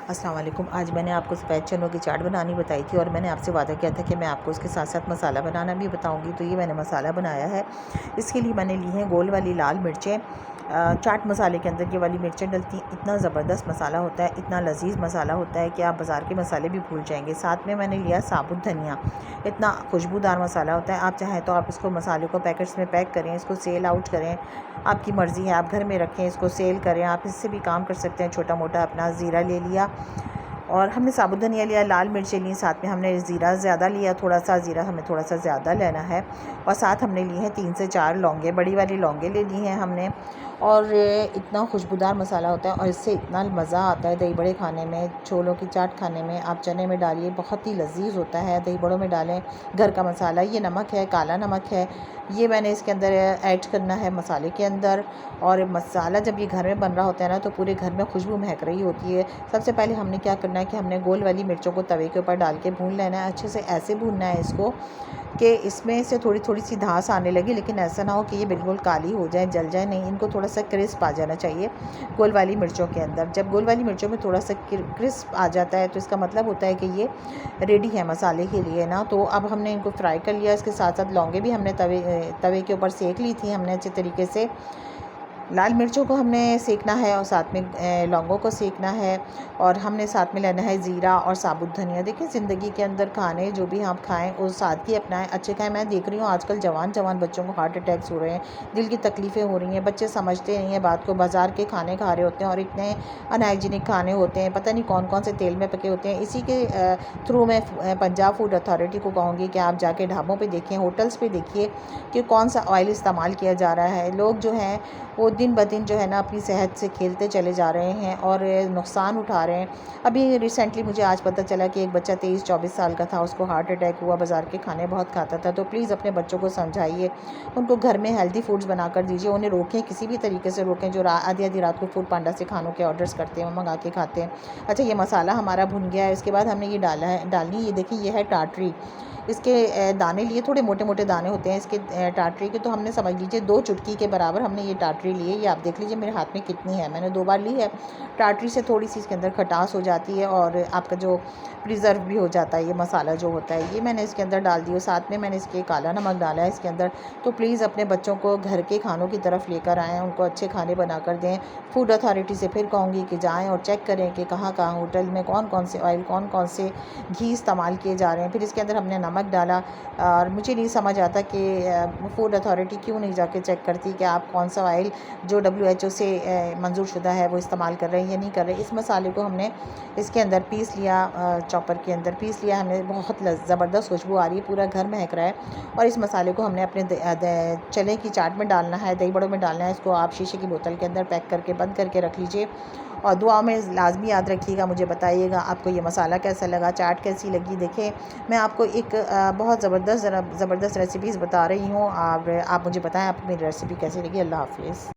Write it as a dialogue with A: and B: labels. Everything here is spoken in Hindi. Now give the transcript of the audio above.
A: अस्सलाम वालेकुम। आज मैंने आपको सफ़ेद चनों की चाट बनानी बताई थी और मैंने आपसे वादा किया था कि मैं आपको उसके साथ साथ मसाला बनाना भी बताऊंगी। तो ये मैंने मसाला बनाया है। इसके लिए मैंने ली हैं गोल वाली लाल मिर्चें। चाट मसाले के अंदर ये वाली मिर्चें डलती, इतना ज़बरदस्त मसाला होता है, इतना लजीज मसाला होता है कि आप बाज़ार के मसाले भी भूल जाएंगे। साथ में मैंने लिया साबुत धनिया, इतना खुशबूदार मसाला होता है। आप चाहें तो आप इसको मसाले को पैकेट्स में पैक करें, इसको सेल आउट करें, आपकी मर्ज़ी है। आप घर में रखें, इसको सेल करें, आप इससे भी काम कर सकते हैं। छोटा मोटा अपना ज़ीरा ले लिया और हमने साबुत धनिया लिया, लाल मिर्चें ली, साथ में हमने ज़ीरा ज़्यादा लिया, थोड़ा सा ज़ीरा हमें थोड़ा सा ज़्यादा लेना है। और साथ हमने ली हैं 3 से 4 लौंगे, बड़ी वाली लौंगे ले ली हैं हमने। और इतना खुशबूदार मसाला होता है और इससे इतना मज़ा आता है दही बड़े खाने में, छोलों की चाट खाने में। आप चने में डालिए, बहुत ही लजीज होता है। दही बड़ों में डालें घर का मसाला। ये नमक है, काला नमक है, ये मैंने इसके अंदर ऐड करना है मसाले के अंदर। और मसाला जब ये घर में बन रहा होता है ना, तो पूरे घर में खुशबू महक रही होती है। सबसे पहले हमने क्या करना है कि हमने गोल वाली मिर्चों को तवे के ऊपर डाल के भून लेना है। अच्छे से ऐसे भूनना है इसको कि इसमें से थोड़ी थोड़ी सी धांस आने लगी, लेकिन ऐसा ना हो कि ये बिल्कुल काली हो जाए, जल जाए, नहीं। इनको थोड़ा सा क्रिस्प आ जाना चाहिए गोल वाली मिर्चों के अंदर। जब गोल वाली मिर्चों में थोड़ा सा क्रिस्प आ जाता है तो इसका मतलब होता है कि ये रेडी है मसाले के लिए ना। तो अब हमने इनको फ्राई कर लिया। इसके साथ साथ लौंगे भी हमने तवे के ऊपर सेक ली थी हमने अच्छे तरीके से। लाल मिर्चों को हमने सेकना है और साथ में लौंगों को सेकना है। और हमने साथ में लेना है ज़ीरा और साबुत धनिया। देखिए, ज़िंदगी के अंदर खाने जो भी आप खाएं वो सादगी अपनाएं, अच्छे खाएं। मैं देख रही हूँ आजकल जवान जवान बच्चों को हार्ट अटैक्स हो रहे हैं, दिल की तकलीफ़ें हो रही हैं। बच्चे समझते नहीं हैं बात को, बाज़ार के खाने खा रहे होते हैं और इतने अनहाइजीनिक खाने होते हैं, पता नहीं कौन कौन से तेल में पके होते हैं। इसी के थ्रू मैं पंजाब फूड अथॉरिटी को कहूँगी कि आप जाके ढाबों पे देखिए, होटल्स पे देखिए कि कौन सा ऑयल इस्तेमाल किया जा रहा है। लोग जो हैं वो दिन ब दिन जो है ना अपनी सेहत से खेलते चले जा रहे हैं और नुकसान उठा रहे हैं। अभी रिसेंटली मुझे आज पता चला कि एक बच्चा 23-24 साल का था, उसको हार्ट अटैक हुआ। बाज़ार के खाने बहुत खाता था। तो प्लीज़ अपने बच्चों को समझाइए, उनको घर में हेल्दी फूड्स बनाकर दीजिए, उन्हें रोकें, किसी भी तरीके से रोकें। जो आधी आधी रात को फूड पांडा से खानों के ऑर्डर्स करते हैं, मंगा के खाते हैं। अच्छा, ये मसाला हमारा भुन गया है। इसके बाद हमने ये डालनी, ये देखिए, ये है टाटरी। इसके दाने लिए, थोड़े मोटे मोटे दाने होते हैं इसके टाटरी के। तो हमने समझ लीजिए 2 चुटकी के बराबर हमने ये टाटरी लिए। ये आप देख लीजिए मेरे हाथ में कितनी है, मैंने 2 बार ली है। टाटरी से थोड़ी सी इसके अंदर खटास हो जाती है और आपका जो प्रिजर्व भी हो जाता है ये मसाला जो होता है। ये मैंने इसके अंदर डाल दिया। साथ में मैंने इसके काला नमक डाला है इसके अंदर। तो प्लीज़ अपने बच्चों को घर के खानों की तरफ लेकर आएँ, उनको अच्छे खाने बना कर दें। फूड अथॉरिटी से फिर कहूँगी कि जाएँ और चेक करें कि कहाँ कहाँ होटल में कौन कौन से ऑयल, कौन कौन से घी इस्तेमाल किए जा रहे हैं। फिर इसके अंदर हमने नमक डाला और मुझे नहीं समझ आता कि फूड अथॉरिटी क्यों नहीं जाके चेक करती कि आप कौन सा ऑयल जो WHO से मंजूर शुदा है वो इस्तेमाल कर रहे हैं या नहीं कर रहे। इस मसाले को हमने इसके अंदर पीस लिया, चॉपर के अंदर पीस लिया। हमें बहुत ज़बरदस्त खुशबू आ रही है, पूरा घर महक रहा है। और इस मसाले को हमने अपने चने की चाट में डालना है, दही बड़ों में डालना है। इसको आप शीशे की बोतल के अंदर पैक करके बंद करके रख लीजिए और दुआ में लाजमी याद रखिएगा। मुझे बताइएगा आपको ये मसाला कैसा लगा, चाट कैसी लगी। देखें, मैं आपको एक बहुत ज़बरदस्त रेसिपीज़ बता रही हूँ और आप मुझे बताएं आपको मेरी रेसिपी कैसी लगी। अल्लाह हाफ़िज़।